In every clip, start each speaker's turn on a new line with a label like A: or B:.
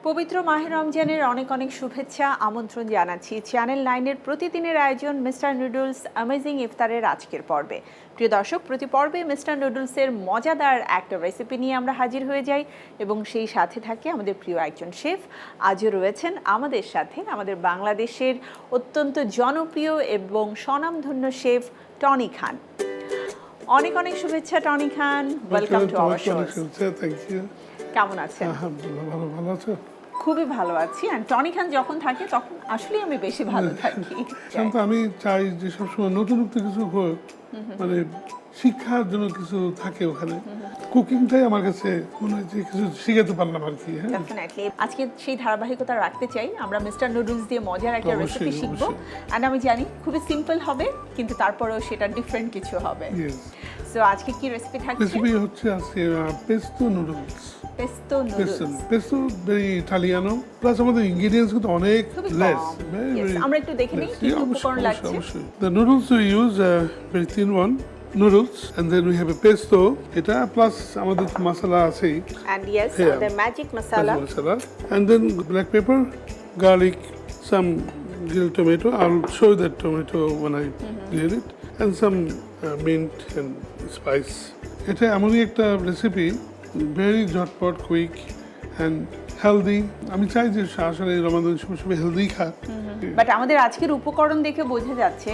A: পবিত্র মাহে রমজানের অনেক অনেক শুভেচ্ছা আমন্ত্রণ জানাচ্ছি চ্যানেল 9 এর প্রতিদিনের আয়োজন মিস্টার নুডলস অ্যামেজিং ইফতারের আজকের পর্বে। প্রিয় দর্শক, প্রতি পর্বে মিস্টার নুডলসের মজাদার একটা রেসিপি নিয়ে আমরা হাজির হয়ে যাই এবং সেই সাথে থাকে আমাদের প্রিয় একজন শেফ। আজও রয়েছেন আমাদের সাথে আমাদের বাংলাদেশের অত্যন্ত জনপ্রিয় এবং স্বনামধন্য শেফ টনি খান। অনেক অনেক শুভেচ্ছা Tony Khan, welcome to our show.
B: Thank you.
A: কেমন আছেন?
B: আলহামদুলিল্লাহ, ভালো আছো?
A: খুবই ভালো আছি। আর টনি খান যখন থাকে তখন আসলেই আমি বেশি ভালো থাকি।
B: শান্ত, আমি চাই যে সবসময় নতুনত্ব কিছু হোক, মানে শিক্ষার জন্য কিছু থাকে ওখানে। কুকিংটাই আমার কাছে মনে হয় যে কিছু শিখাতে পারলাম আর কি। হ্যাঁ,
A: ডেফিনেটলি আজকে সেই ধারাবাহিকতা রাখতে চাই। আমরা মিস্টার নুডলস দিয়ে মজার একটা রেসিপি শিখবো। এন্ড আমি জানি খুবই সিম্পল হবে, কিন্তু তারপরেও সেটা ডিফারেন্ট কিছু হবে। সো আজকে কি রেসিপি থাকছে?
B: রেসিপি হচ্ছে আজকে pesto noodles.
A: Pesto noodles.
B: Pesto very Italiano, plus আমাদের ইনগ্রেডিয়েন্টস কিন্তু অনেক লেস।
A: আমরা একটু দেখে নিই কি উপকরণ লাগছে।
B: The noodles we use very thin one noodles, and then we have a pesto এটা plus আমাদের মশলা আছে,
A: and yes, the magic masala,
B: and then black pepper, garlic, some grilled tomato. I'll show you that tomato when I grill it, and some mint and spice. এটা এমনই একটা recipe, very ঝটপট, quick and healthy. আমি চাই যে আসলে রমাদান সবসময় healthy খাক।
A: বাট আমাদের আজকের উপকরণ দেখে বোঝা যাচ্ছে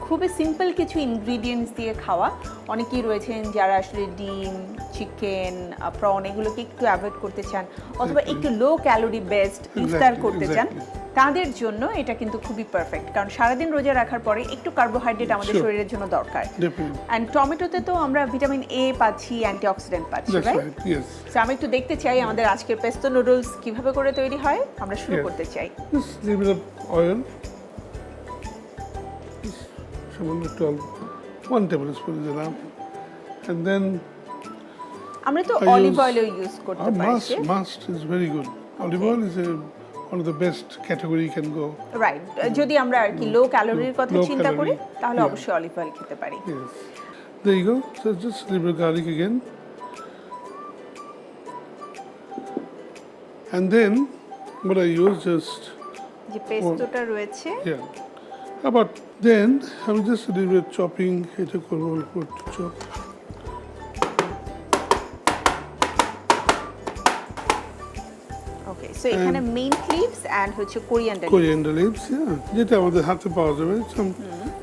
A: খুবই সিম্পল কিছু ইনগ্রিডিয়েন্টস দিয়ে খাওয়া। অনেকেই রয়েছেন যারা আসলে ডিম, চিকেন, প্রন এগুলোকে একটু অ্যাভয়েড করতে চান, অথবা একটু লো ক্যালোরি বেসড ইফতার করতে চান। তাদের জন্য এটা কিন্তু খুবই পারফেক্ট, কারণ সারাদিন রোজা রাখার পরে একটু কার্বোহাইড্রেট আমাদের শরীরের জন্য দরকার। অ্যান্ড টমেটোতে তো আমরা ভিটামিন এ পাচ্ছি, অ্যান্টিঅক্সিডেন্ট পাচ্ছি, রাইট? সো আমি একটু দেখতে চাই আমাদের আজকের পেস্তো নুডলস কিভাবে করে তৈরি হয়। আমরা শুরু করতে চাই।
B: অয়েল, সামান্য একটু, 1 tablespoon is enough, and then
A: আমরা তো অলিভ অয়েলও ইউজ করতে পারি।
B: Must is very good. Olive oil is one of the best category you can go.
A: Right, যদি আমরা আর কি লো ক্যালোরির কথা চিন্তা করি তাহলে অবশ্যই অলিভ অয়েল খেতে পারি।
B: Yes. There you go. So just a little garlic again. And then what I use just
A: যে পেস্টোটা রয়েছে,
B: yeah. How about then I'm just a little bit chopping it a chop.
A: Okay, so এখানে mint leaves and হচ্ছে
B: coriander leaves, yeah, যেটা আমাদের হাতে পাওয়া যাবে, some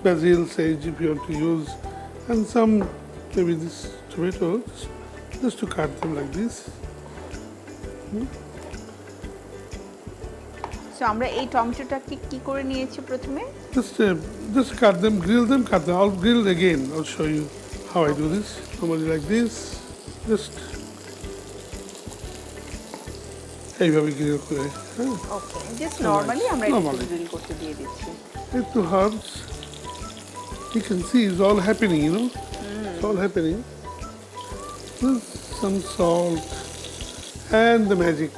B: basil, sage if you want to use, and some maybe this tomatoes, just to cut them like this.
A: So আমরা এই টমেটোটাকে কি করে নিয়েছি প্রথমে?
B: Just cut them, grill them, cut them. I'll grill again. I'll show you how I do this. Normally like this, just এইভাবে grill করে।
A: ওকে, just normally আমরা গ্রিল করতে দিয়ে দিচ্ছি।
B: একটু herbs, you can see it's all happening, you know. It's all happening. Some salt and the magic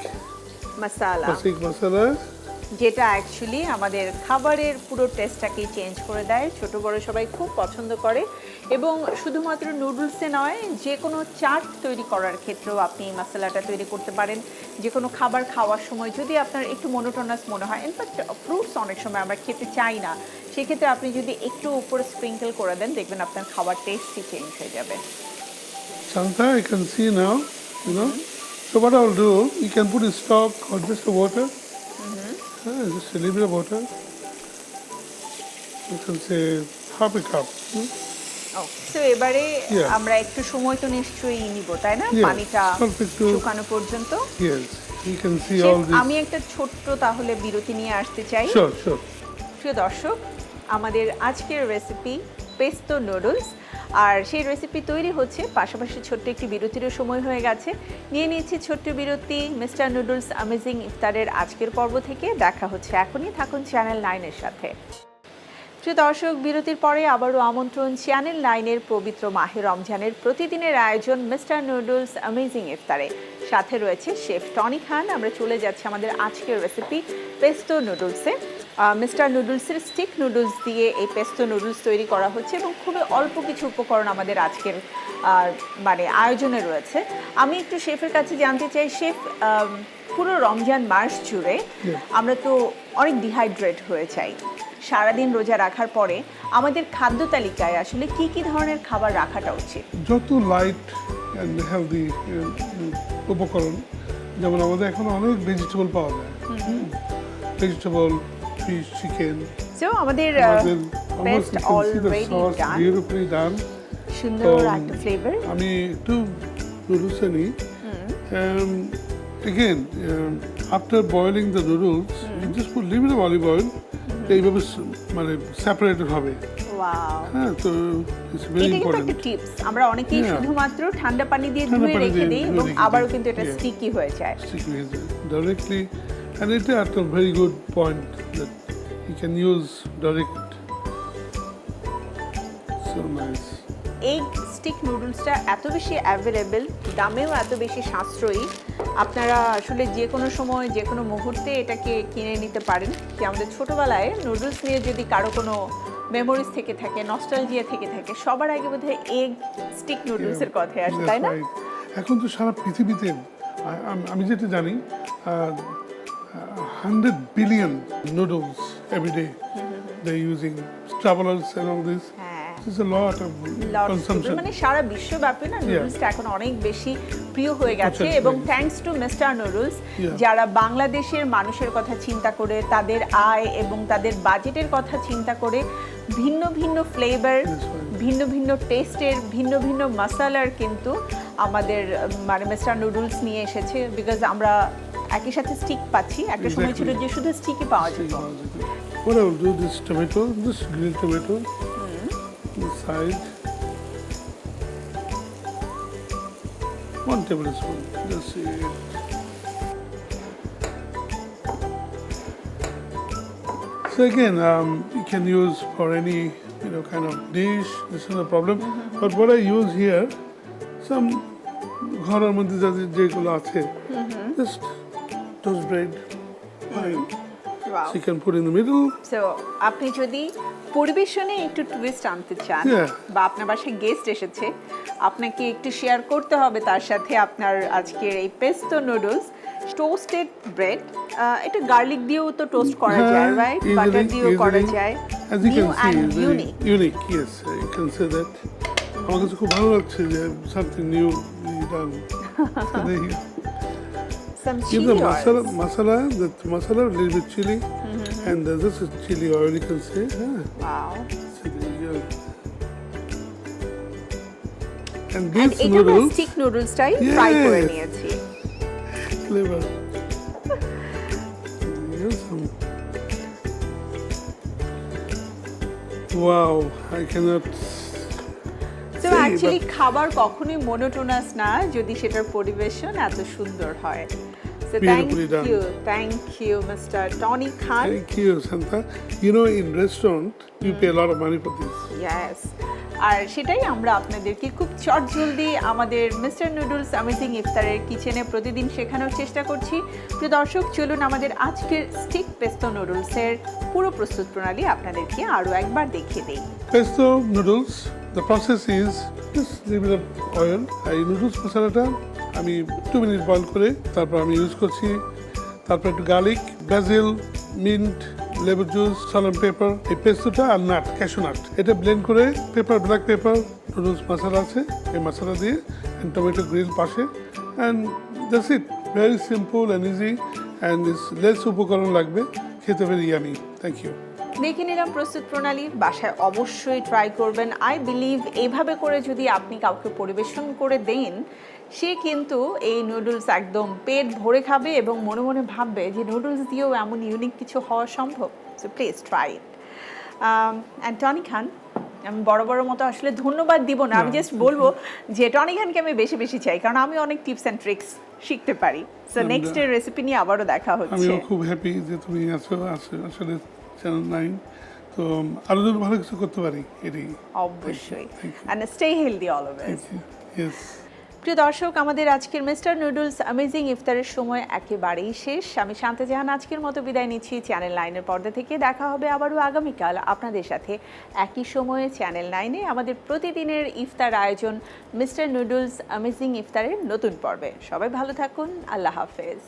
B: masala,
A: যেটা actually আমাদের খাবারের পুরো টেস্টটাকে চেঞ্জ করে দেয়। ছোট বড় সবাই খুব পছন্দ করে, এবং শুধুমাত্র নুডলসে নয়, যে কোনো চাট তৈরি করার ক্ষেত্রেও আপনি এই মশলাটা তৈরি করতে পারেন। যে কোনো খাবার খাওয়ার সময় যদি আপনার একটু মোনোটোনাস মনে হয়, ইনফ্যাক্ট ফ্রুটস অনেক সময় আমরা খেতে চাই না, সেক্ষেত্রে আপনি যদি একটু উপরে স্প্রিঙ্কেল করে দেন, দেখবেন আপনার খাবার টেস্টই চেঞ্জ হয়ে যাবে।
B: Shanta, I can see now, you know. So what I'll do, you can put a stock or just a water. Just a little bit of water. You can say half a cup.
A: তো এবারে আমরা একটু সময় তো নিশ্চয়ই নিব, তাই না, পানিটা শুকানো পর্যন্ত?
B: Yes, you can see all this.
A: আমি একটা ছোট্ট তাহলে বিরতি নিয়ে আসতে চাই।
B: Sure.
A: প্রিয় দর্শক, আমাদের আজকের রেসিপি পেস্তো নুডলস, আর সেই রেসিপি তৈরি হচ্ছে, পাশাপাশি ছোট্ট একটি বিরতিরও সময় হয়ে গেছে। নিয়ে নিচ্ছি ছোট্ট বিরতি মিস্টার নুডলস অ্যামেজিং ইফতারের আজকের পর্ব থেকে। দেখা হচ্ছে এখনই, থাকুন চ্যানেল 9 এর সাথে। প্রিয় দর্শক, বিরতির পরে আবারও আমন্ত্রণ চ্যানেল 9 এর পবিত্র মাহে রমজানের প্রতিদিনের আয়োজন মিস্টার নুডলস অ্যামেজিং ইফতারে। সাথে রয়েছে শেফ টনি খান। আমরা চলে যাচ্ছি আমাদের আজকের রেসিপি পেস্তো নুডলসে। মিস্টার নুডলসের স্টিক নুডলস দিয়ে এই পেস্তো নুডলস তৈরি করা হচ্ছে এবং খুবই অল্প কিছু উপকরণ আমাদের আজকের মানে আয়োজনে রয়েছে। আমি একটু শেফের কাছে জানতে চাই, শেফ পুরো রমজান মাস জুড়ে আমরা তো অনেক ডিহাইড্রেট হয়ে যাই, সারাদিন রোজা রাখার পরে আমাদের খাদ্য তালিকায় আসলে কি কি ধরনের খাবার রাখাটা উচিত?
B: যত লাইট অ্যান্ড হেলদি উপকরণ, যেমন আমাদের এখন অনেক ভেজিটেবল পাওয়া যায়, ভেজিটেবল, ফিশ, চিকেন।
A: সো আমাদের পেস্ট অলরেডি ডান, সুন্দর একটা ফ্লেভার।
B: আমি একটু নুডলসে নিই। Again, after boiling the noodles, you just put little bit of olive oil. এইভাবে মানে সেপারেটেড হবে।
A: ওয়াও,
B: হ্যাঁ, তো ইটস ভেরি
A: এটা কিন্তু
B: ইম্পর্টেন্ট।
A: একটা টিপস। আমরা অনেকেই
B: Yeah.
A: শুধুমাত্র ঠান্ডা পানি দিয়ে
B: ঠান্ডা
A: ধুয়ে
B: পানি
A: রেখে
B: দিয়ে
A: দিই
B: ধুয়ে
A: এবং
B: রেখে
A: আবারও
B: দিই।
A: কিন্তু এটা
B: Yeah.
A: স্টিকি হয়ে যায়।
B: Directly, and it's at a very good point that you can use direct. So nice.
A: এই স্টিক নুডলসটা এত বেশি অ্যাভেলেবেল, দামেও এত বেশি সাশ্রয়ী, আপনারা আসলে যে কোনো সময় যে কোনো মুহূর্তে এটাকে কিনে নিতে পারেন। কি আমাদের ছোটোবেলায় নুডলস নিয়ে যদি কারো কোনো মেমোরিজ থেকে থাকে, নস্টালজিয়া থেকে থাকে, সবার আগে বোধহয় এগ স্টিক নুডলসের কথাই আসে,
B: That's
A: তাই না?
B: right. এখন তো সারা পৃথিবীতে আমি যেটা জানি 100 billion noodles every day. They're using travelers and all this.
A: হ্যাঁ,
B: This is a lot of consumption.
A: মানে সারা বিশ্বব্যাপী না নুডলসটা এখন অনেক বেশি প্রিয় হয়ে গেছে
B: আচ্ছা,
A: এবং
B: right.
A: Thanks to mister noodles,
B: Yeah.
A: যারা বাংলাদেশের মানুষের কথা চিন্তা করে, তাদের আয় এবং তাদের বাজেটের কথা চিন্তা করে ভিন্ন ভিন্ন ফ্লেভার,
B: That's right.
A: ভিন্ন ভিন্ন টেস্টের, ভিন্ন ভিন্ন মশলার কিন্তু আমাদের মানে মিস্টার নুডলস নিয়ে এসেছে। বিকজ আমরা একই সাথে স্টিক পাচ্ছি, একটা সময় ছিল যে শুধু স্টিকই পাওয়া যেত।
B: What I will do, this tomato, this green tomato, inside 1 tablespoon. Just see it. So again, you can use for any kind of dish. This is no problem. But what I use here, some ঘরের মধ্যে যেগুলো আছে, just toast bread, fine.
A: Wow.
B: So you can put in the middle.
A: So আপনি যদি পরিবেশনে একটু twist আনতে চান,
B: Yeah.
A: বা আপনার বাসায় গেস্ট এসেছে, আপনাকে একটু শেয়ার করতে হবে তার সাথে আপনার আজকের এই পেস্তো নুডলস, টোস্টেড ব্রেড, এটা গার্লিক দিয়েও তো টোস্ট করা যায়, রাইট? বাটার দিয়েও করা যায়।
B: As you
A: new
B: can see,
A: and
B: it's very
A: unique.
B: unique. Yes, you can say that. আমার কাছে খুব ভালো লাগছে যে something new done. So there you go.
A: Some
B: Give
A: chilli
B: the
A: oil.
B: masala, a little bit chili, and this is chili oil. You can say, yeah.
A: Wow.
B: So there you go. And
A: And
B: these
A: এটা আমরা
B: noodles,
A: stick নুডলসটাই fry করে
B: Yes.
A: নিয়েছি।
B: flavor. Here's some. Wow, I cannot.
A: তো
B: See,
A: actually
B: but-
A: খাবার কখনোই monotonous না যদি সেটার পরিবেশন এত সুন্দর হয়। So
B: Beautifully done.
A: Thank you mister Tony Khan.
B: Thank you, Santa. In restaurant, you pay a lot of money for this.
A: Yes, আর সেটাই আমরা আপনাদেরকে খুব চটজলদি আমাদের মিস্টার নুডলস অ্যামেজিং ইফতারের কিচেনে প্রতিদিন শেখানোর চেষ্টা করছি। প্রিয় দর্শক, চলুন আমাদের আজকের স্টিক পেস্তো নুডলসের পুরো প্রস্তুত প্রণালী আপনাদেরকে আরও একবার দেখিয়ে দিই।
B: Pesto noodles, the process is just little bit of oil. এই noodles মশলাটা আমি 2 মিনিট বয়েল করে তারপর আমি ইউজ করছি। তারপর একটু গার্লিক, ব্যাজিল, মিন্ট, লেবু জুস, সল্ট পেপার, এই পেস্টোটা আর নাট, ক্যাশু নাট, এটা ব্লেন্ড করে পেপার, ব্ল্যাক পেপার, নুডলস মশলা আছে, এই মশলা দিয়ে টমেটো গ্রিল পাশে, and that's it. Very simple and easy, and is less উপকরণ লাগবে, খেতে ভেরি ইয়ামি। Thank you.
A: দেখে নিলাম প্রস্তুত প্রণালী, বাসায় অবশ্যই ট্রাই করবেন। আই বিলিভ এইভাবে করে যদি আপনি কাউকে পরিবেশন করে দেন, সে কিন্তু এই নুডলস একদম পেট ভরে খাবে এবং মনে মনে ভাববে যে নুডলস দিয়েও এমন ইউনিক কিছু হওয়া সম্ভব। So please try it. And Tony Khan, আমি বড় বড় মতো আসলে ধন্যবাদ দিব না, আমি জাস্ট বলবো যে টনি খানকে আমি বেশি বেশি চাই, কারণ আমি অনেক টিপস অ্যান্ড ট্রিক্স শিখতে পারি। সো নেক্সট এর রেসিপি নিয়ে আবারও দেখা হচ্ছে।
B: আমিও খুব হ্যাপি যে তুমি আছো আসলে চ্যানেল 9, তো আরো যেন ভালো কিছু করতে পারি এটাই।
A: অবশ্যই। And stay healthy always.
B: Thank you. Yes.
A: প্রিয় দর্শক, আমাদের আজকের মিস্টার নুডলস অ্যামেজিং ইফতারের সময় একেবারেই শেষ। আমি শান্তা জাহান আজকের মতো বিদায় নিচ্ছি চ্যানেল 9-এর পর্দা থেকে। দেখা হবে আবারও আগামীকাল আপনাদের সাথে একই সময়ে চ্যানেল 9-এ আমাদের প্রতিদিনের ইফতার আয়োজন মিস্টার নুডলস অ্যামেজিং ইফতারের নতুন পর্বে। সবাই ভালো থাকুন, আল্লাহ হাফেজ।